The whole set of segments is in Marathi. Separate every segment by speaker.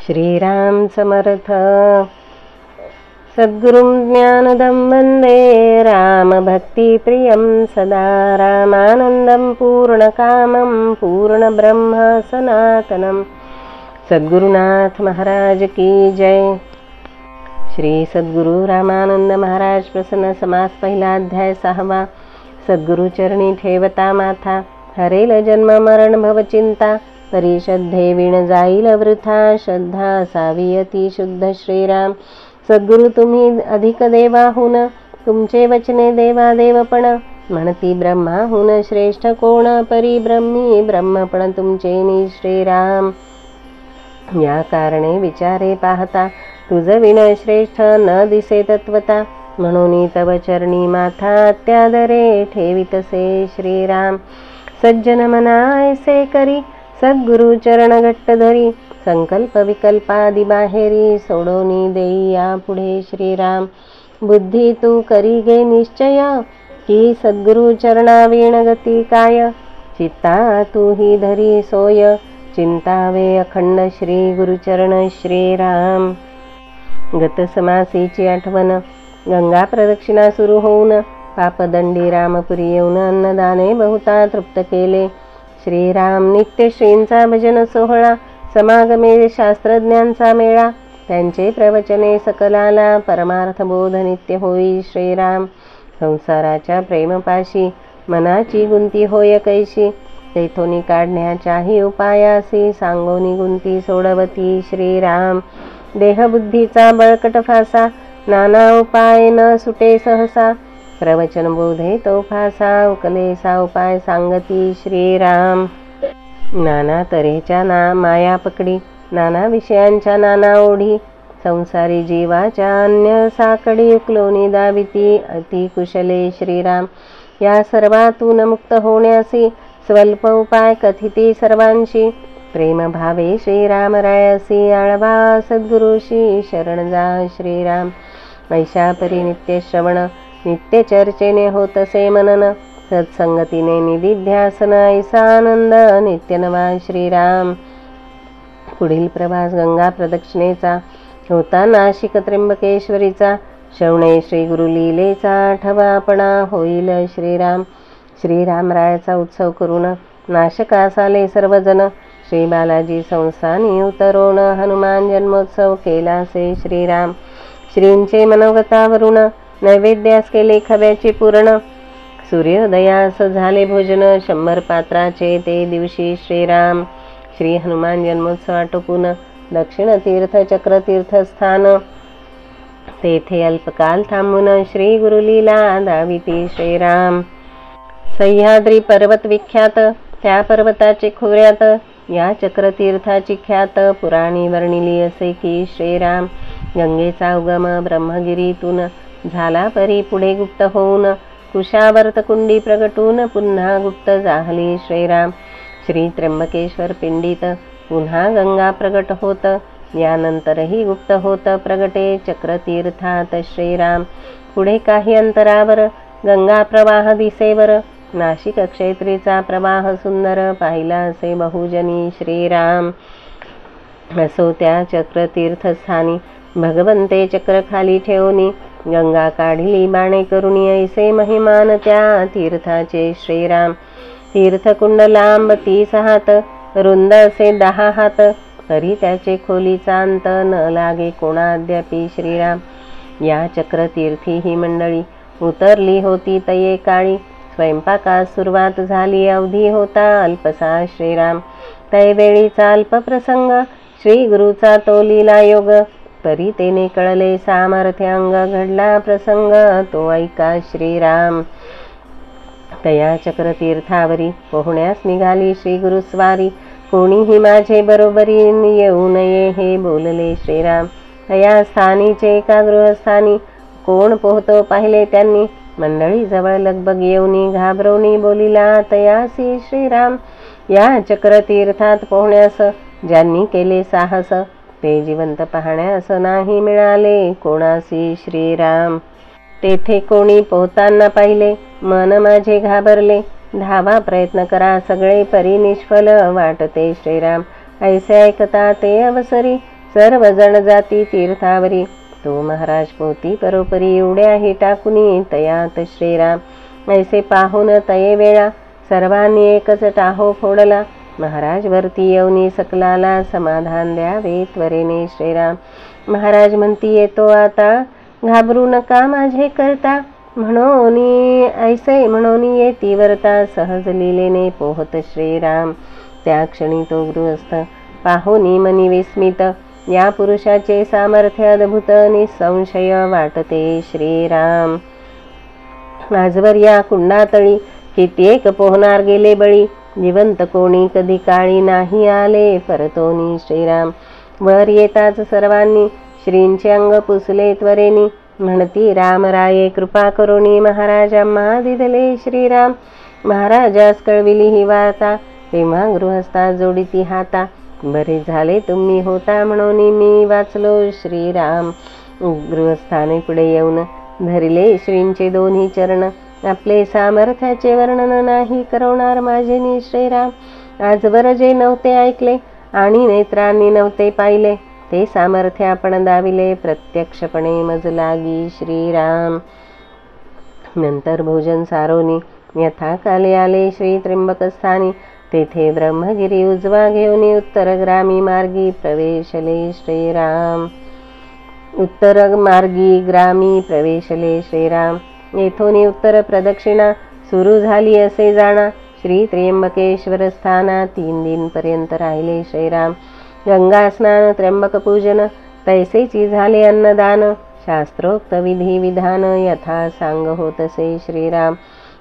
Speaker 1: श्रीराम समर्थ। सद्गुरुं ज्ञानदं वन्दे रामभक्तिप्रियं सदा। रामानन्दं पूर्णकामं पूर्णब्रह्म सनातनं। सद्गुरुनाथ महाराज की जय। श्री सद्गुरु रामानंद महाराज प्रसन्न समास पहिला अध्याय 6वा। सद्गुरु चरणी ठेवता माथा, हरेल जन्म मरण भव चिंता। परिषद्धे विण जाईल वृथा, श्रद्धा असावी अति शुद्ध श्रीराम। सद्गुरु तुम्ही अधिक देवाहून, तुमचे वचने देवा देवपण। म्हणती ब्रह्माहून श्रेष्ठ कोण, परिब्रह्मी ब्रह्मपण तुमचे नि श्रीराम। या कारणे विचारे पाहता, तुझ विण श्रेष्ठ न दिसे तत्वता। म्हणून तव चरणी माथा, अत्यादरे ठेवितसे श्रीराम। सज्जन मना ऐसे करी, सद्गुरु चरण घट्ट धरी। संकल्प विकल्पादि बाहेरी, सोडोनी देई या पुढे श्रीराम। बुद्धी तू करी गे निश्चय, की सद्गुरु चरणावीण गती काय। चित्ता तू ही धरी सोय, चिंतावे अखंड श्री गुरुचरण श्रीराम। गत समासीची आठवण, गंगा प्रदक्षिणा सुरू होऊन पापदंडी रामपुरी येऊन अन्नदाने बहुता तृप्त केले श्रीराम। नित्य श्रींचा भजन सोहळा, समागमे शास्त्रज्ञांचा मेळा। त्यांचे प्रवचने सकलाला, परमार्थ बोध नित्य होई श्रीराम। संसाराच्या प्रेमपाशी, मनाची गुंती होय कैशी। तेथोनी काढण्याच्याही उपायासी, सांगोनी गुंती सोडवती श्रीराम। देहबुद्धीचा बळकट फासा, नाना उपाय न सुटे सहसा। प्रवचन बोधे तो फासा, उकलेसा उपाय सांगती श्रीराम। नाना तऱ्हेच्या माया पकडी, नाना विषयांच्या नाना ओढी। संसारी जीवाच्या अन्य साकडी, उकलोनी दाविती अति कुशले श्रीराम। या सर्वातून मुक्त होण्यासी, स्वल्प उपाय कथिती सर्वांशी। प्रेम भावे श्रीराम रायसी, आळवा सद्गुरुशी शरण जा श्रीराम। ऐशा परी नित्य श्रवण, नित्य चर्चेने होतसे मनन। सत्संगतीने निधिध्यासन, ऐसा आनंद नित्य नवा श्रीराम। पुढील प्रवास गंगा प्रदक्षिणेचा, होता नाशिक त्र्यंबकेश्वरीचा। श्रवणे श्री गुरु लीलेचा, आठवापणा होईल श्रीराम। श्रीरामरायाचा उत्सव करून नाशकास आले सर्वजण। श्री बालाजी संस्थानी उतरोण, हनुमान जन्मोत्सव केलासे श्रीराम। श्रींचे मनोगतावरून, नैवेद्यास केले खव्याचे पूर्ण। सूर्योदयास झाले भोजन, 100 पात्राचे ते दिवशी श्रीराम। श्री हनुमान जन्मोत्सव आटोपून दक्षिण तीर्थ चक्र तीर्थस्थान, तेथे अल्पकाल थांबून श्री गुरुलीला दाविती श्रीराम। सह्याद्री पर्वत विख्यात, त्या पर्वताचे खोऱ्यात या चक्रतीर्थाची ख्यात। पुराणी वर्णिली असे की श्रीराम, गंगेचा उगम ब्रह्मगिरीतून झाला परी पुढे गुप्त होऊन। कुशावर्त कुंडी प्रगटून पुन्हा गुप्त जाहली श्रीराम। श्री त्र्यंबकेश्वर पिंडीत पुन्हा गंगा प्रगट होत, यानंतरही गुप्त होत प्रगटे चक्रतीर्थात श्रीराम। पुढे काही अंतरावर गंगा प्रवाह दिसेवर, नाशिक क्षेत्रीचा प्रवाह सुंदर पाहिला असे बहुजनी श्रीराम। असो त्या चक्रतीर्थस्थानी, भगवंते चक्र खाली ठेवूनी। गंगा काढिली बाणे करुणी, ऐसे महिमान त्या तीर्थाचे श्रीराम। तीर्थकुंड लांब 30 हात, रुंद असे 10 हात। तरी त्याचे खोलीचा अंत न लागे कोणा अद्यापि श्रीराम। या चक्रतीर्थी ही मंडळी उतरली होती तये काळी। स्वयंपाकास सुरुवात झाली, अवधी होता अल्पसा श्रीराम। तैवेळीचा अल्प प्रसंग, श्री गुरुचा तो लीला योग। परी तेने कळले सामर्थ्यांग, घडला प्रसंग तो ऐका श्रीराम। तया चक्रतीर्थावरी पोहण्यास निघाली श्री गुरुस्वारी। कोणीही माझे बरोबरी येऊ नये हे बोलले श्रीराम। तया स्थानीचे एका गृहस्थानी, कोण पोहतो पाहिले त्यांनी। मंडळी जवळ लगबग येऊनी, घाबरवणी बोलिला तयासी श्रीराम। या चक्रतीर्थात पोहण्यास ज्यांनी केले साहस, ते जिवंत पाहण्यास नाही मिळाले कोणासी श्रीराम। तेथे कोणी पोहताना पाहिले, मन माझे घाबरले। धावा प्रयत्न करा सगळे परी निष्फल वाटते श्रीराम। ऐसे ऐकता ते अवसरी, सर्वजण जाती तीर्थावरी, तो महाराज पोती परोपरी, एवढ्याही टाकुनी तयात श्रीराम. ऐसे पाहून तये वेळा, सर्वांनी एकच टाहो फोडला. महाराज वरती येऊनी सकलाला, समाधान द्यावे त्वरेने श्रीराम. महाराज म्हणती येतो आता, घाबरू नका माझे करता. म्हणोनी ऐसे म्हणोनी येती वरता, सहज लीलेने पोहत श्रीराम. त्या क्षणी तो गृहस्थ पाहुनी मनी विस्मित, या पुरुषाचे सामर्थ्य अद्भुत निसंशय वाटते श्रीराम. आजवर या कुंडातळी कित्येक पोहणार गेले बळी, जिवंत कोणी कधी काळी नाही आले परतोनी श्रीराम. वर येताच सर्वांनी श्रींचे अंग पुसले त्वरेनी, म्हणती रामराये कृपा करोनी, महाराज आम्हा दिदले श्रीराम. महाराजास कळविली ही वार्ता, तेव्हा गृहस्था जोडिती हाता. बरे झाले तुम्ही होता म्हणून मी वाचलो श्रीराम. गृहस्थाने पुढे येऊन धरिले श्रींचे दोन्ही चरण, आपले सामर्थ्याचे वर्णन नाही करवणार माझे नि श्रीराम. आजवर जे नव्हते ऐकले आणि नेत्रांनी नव्हते पाहिले, ते सामर्थ्य आपण दाविले प्रत्यक्षपणे मज लागी श्रीराम. नंतर भोजन सारोनी यथाकाले आले श्री त्र्यंबकस्थानी, तेथे ब्रह्मगिरी उजवा घेऊन उत्तरग्रामी मार्गी प्रवेशले श्रीराम. उत्तर मार्गी ग्रामी प्रवेशले श्रीराम. येथून उत्तर प्रदक्षिणा सुरू झाली असे जाणा. श्री त्र्यंबकेश्वर स्थाना 3 दिन पर्यंत राहिले श्रीराम. गंगा स्नान त्र्यंबक पूजन तैसेची झाले अन्नदान, शास्त्रोक्त विधी विधान यथा सांग होतसे श्रीराम.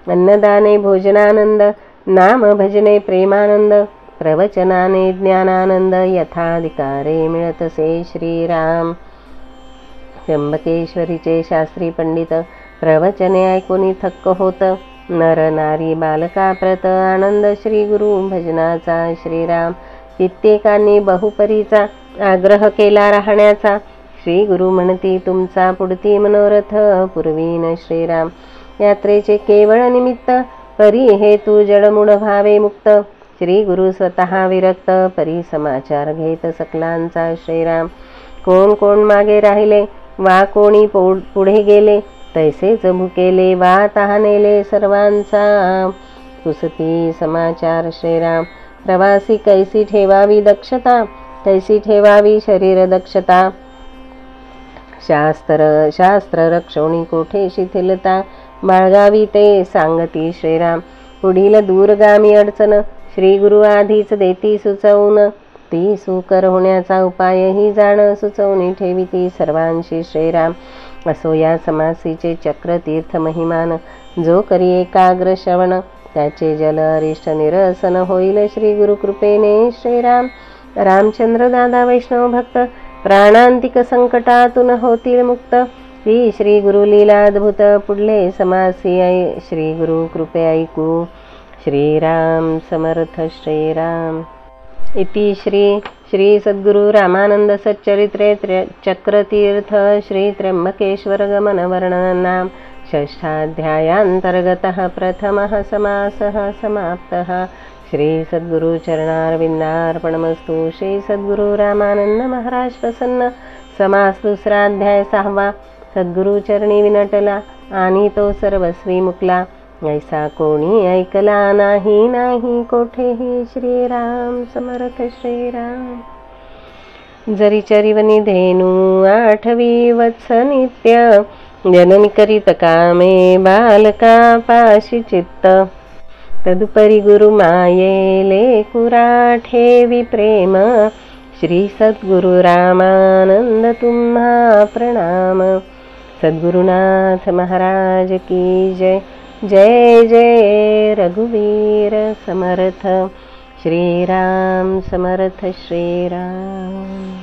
Speaker 1: अन्नदाने भोजनानंद, नाम भजने प्रेमानंद, प्रवचनाने ज्ञानानंद यथाधिकारे मिळतसे श्रीराम. त्र्यंबकेश्वरीचे शास्त्री पंडित प्रवचने ऐकून थक्क होत. नर नारी बालका प्रत आनंद श्री गुरु भजनाचा श्रीराम. कित्येकांनी बहुपरीचा आग्रह केला राहण्याचा. श्री गुरु म्हणती तुमचा पुढती मनोरथ पुरवीन श्रीराम. यात्रेचे केवळ निमित्त, परी हेतू जडमुड भावे मुक्त. श्री गुरु स्वतः विरक्त, परी समाचार घेत सकलांचा श्रीराम. कोण कोण मागे राहिले वा कोणी पुढे गेले, तैसेच भुकेले वा तहानेले सर्वांचा पुसती समाचार श्रीराम. प्रवासी कैसी ठेवावी दक्षता, कैसी ठेवावी शरीर दक्षता. शास्त्र रक्षोणी कोठे शिथिलता, बाळगावी ते सांगती श्रीराम. पुढील दूरगामी अडचण श्री गुरु आधीच देती सुचवून, ती सुकर होण्याचा उपायही जाण सुचवणी ठेविती सर्वांशी श्रीराम. असो या समासीचे चक्र तीर्थ महिमान, जो करी एकाग्र श्रवण, त्याचे जल अरिष्ट निरसन होईल श्री गुरु कृपेने श्रीराम. रामचंद्र दादा वैष्णव भक्त प्राणांतिक संकटातून होतील मुक्त. ही श्री गुरु लीला अद्भुत, पुढले समासी श्री गुरु कृपे ऐकू. श्रीराम समर्थ श्रीराम. इति श्री सद्गुरु रामानंद सच्चरित्रे चक्रतीर्थ श्री त्र्यंबकेश्वर गमन वर्णनाम षष्ठाध्यायांतर्गतः प्रथमः समासः समाप्तः. श्री सद्गुरु चरणारविंदार्पणमस्तु. श्री सद्गुरु रामानंद महाराज प्रसन्न. समास दुसरा अध्याय 6वा. सद्गुरु चरणी विनटला आणि तो सर्वस्वी मुकला, ऐसा कोणी ऐकला नाही नाही कोठेही. श्रीराम समर्थ श्रीराम. जरी चरिवनी धेनू 8वी वत्स नित्य, जननी करीत कामे बालका पाशी चित्त. तदुपरी गुरु मायेले कुरा ठेवी प्रेम, श्री सद्गुरु रामानंद तुम्हा प्रणाम. सद्गुरुनाथ महाराज की जय. जय जय रघुवीर समर्थ. श्रीराम समर्थ श्रीराम.